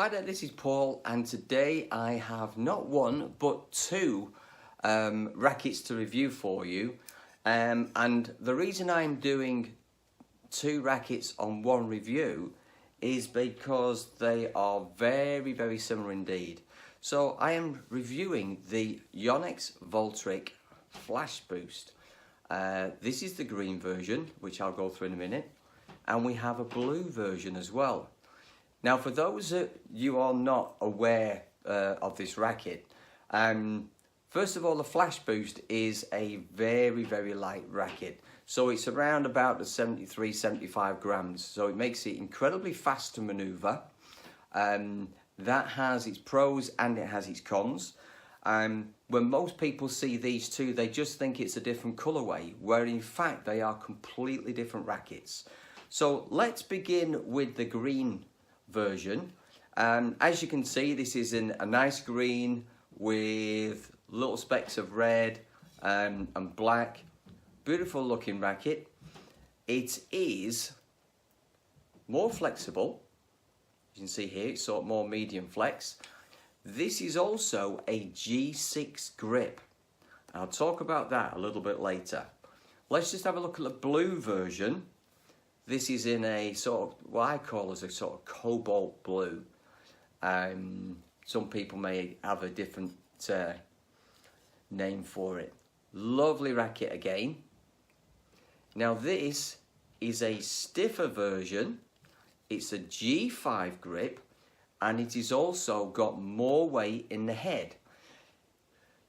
Hi there, this is Paul, and today I have not one but two rackets to review for you. And the reason I'm doing two rackets on one review is because they are very, very similar indeed. So I am reviewing the Yonex Voltric Flashboost. This is the green version, which I'll go through in a minute, and we have a blue version as well. Now, for those that you are not aware of this racket, first of all, the Flashboost is a very, very light racket. So it's around about the 73, 75 grams. So it makes it incredibly fast to maneuver. That has its pros and it has its cons. When most people see these two, they just think it's a different colorway, where in fact they are completely different rackets. So let's begin with the green version. As you can see, this is in a nice green with little specks of red and black. Beautiful looking racket. It is more flexible. You can see here it's sort of more medium flex. This is also a G6 grip. I'll talk about that a little bit later. Let's just have a look at the blue version. This is in a sort of what I call as a sort of cobalt blue. Some people may have a different name for it. Lovely racket again. Now this is a stiffer version. It's a G5 grip, and it has also got more weight in the head.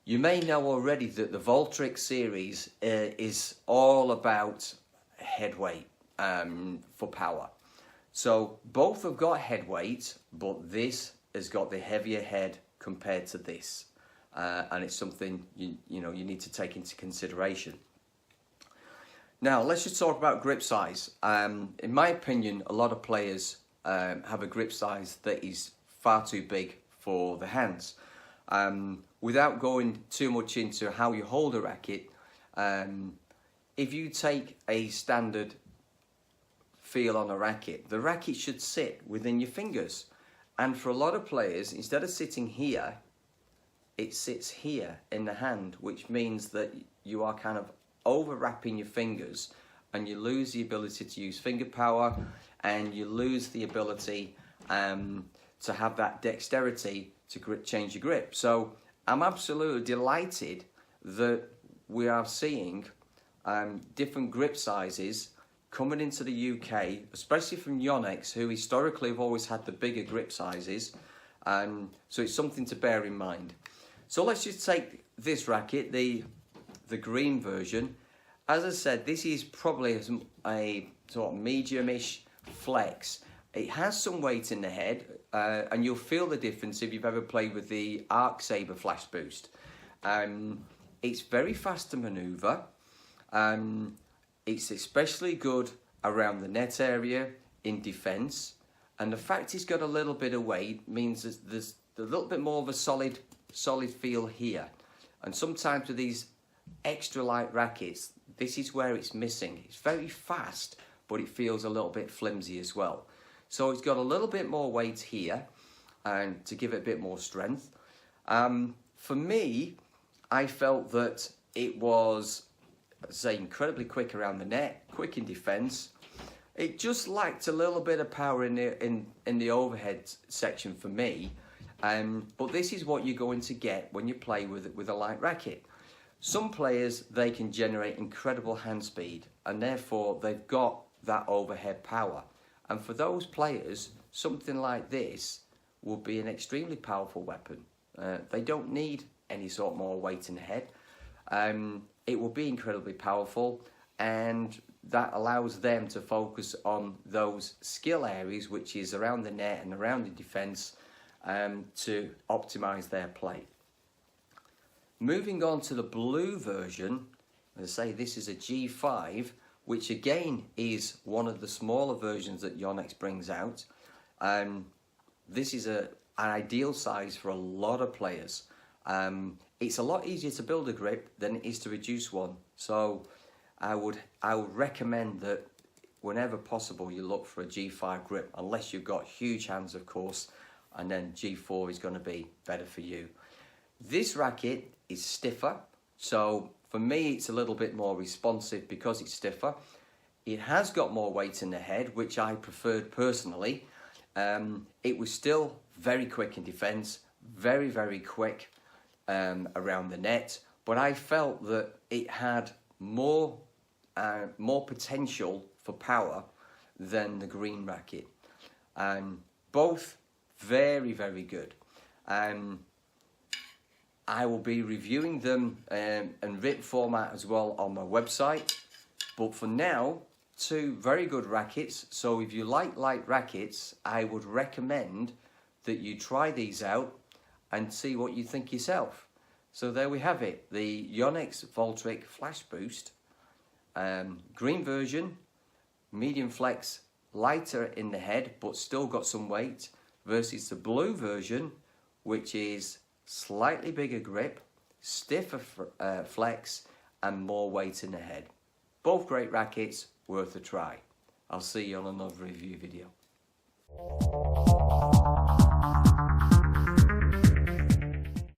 You may know already that the Voltric series is all about head weight. For power. So both have got head weight, but this has got the heavier head compared to this, and it's something you need to take into consideration. Now let's just talk about grip size. In my opinion, a lot of players have a grip size that is far too big for the hands. Without going too much into how you hold a racket, if you take a standard feel on a racket, the racket should sit within your fingers, and for a lot of players, instead of sitting here, it sits here in the hand, which means that you are kind of over wrapping your fingers, and you lose the ability to use finger power, and you lose the ability to have that dexterity to change your grip. So I'm absolutely delighted that we are seeing different grip sizes coming into the UK, especially from Yonex, who historically have always had the bigger grip sizes. So it's something to bear in mind. So let's just take this racket, the green version. As I said, this is probably a sort of medium-ish flex. It has some weight in the head, and you'll feel the difference if you've ever played with the Arc Saber Flashboost. It's very fast to maneuver. It's especially good around the net area in defence, and the fact it's got a little bit of weight means that there's a little bit more of a solid feel here. And sometimes with these extra light rackets, this is where it's missing. It's very fast, but it feels a little bit flimsy as well. So it's got a little bit more weight here, and to give it a bit more strength. For me, I felt that it was, say, incredibly quick around the net, quick in defence. It just lacked a little bit of power in the overhead section for me. But this is what you're going to get when you play with a light racket. Some players, they can generate incredible hand speed, and therefore they've got that overhead power. And for those players, something like this will be an extremely powerful weapon. They don't need any sort more weight in the head. It will be incredibly powerful, and that allows them to focus on those skill areas, which is around the net and around the defence, to optimise their play. Moving on to the blue version, as I say, this is a G5, which again is one of the smaller versions that Yonex brings out. This is an ideal size for a lot of players. It's a lot easier to build a grip than it is to reduce one. So I would recommend that whenever possible you look for a G5 grip, unless you've got huge hands, of course. and then G4 is going to be better for you. This racket is stiffer, so for me it's a little bit more responsive because it's stiffer. It has got more weight in the head, which I preferred personally. It was still very quick in defence, very, very quick around the net, but I felt that it had more potential for power than the green racket. Both very, very good. I will be reviewing them in written format as well on my website, but for now, two very good rackets. So if you like light rackets, I would recommend that you try these out and see what you think yourself. So there we have it, the Yonex Voltric Flashboost, green version, medium flex, lighter in the head but still got some weight, versus the blue version, which is slightly bigger grip, stiffer flex and more weight in the head. Both great rackets, worth a try. I'll see you on another review video.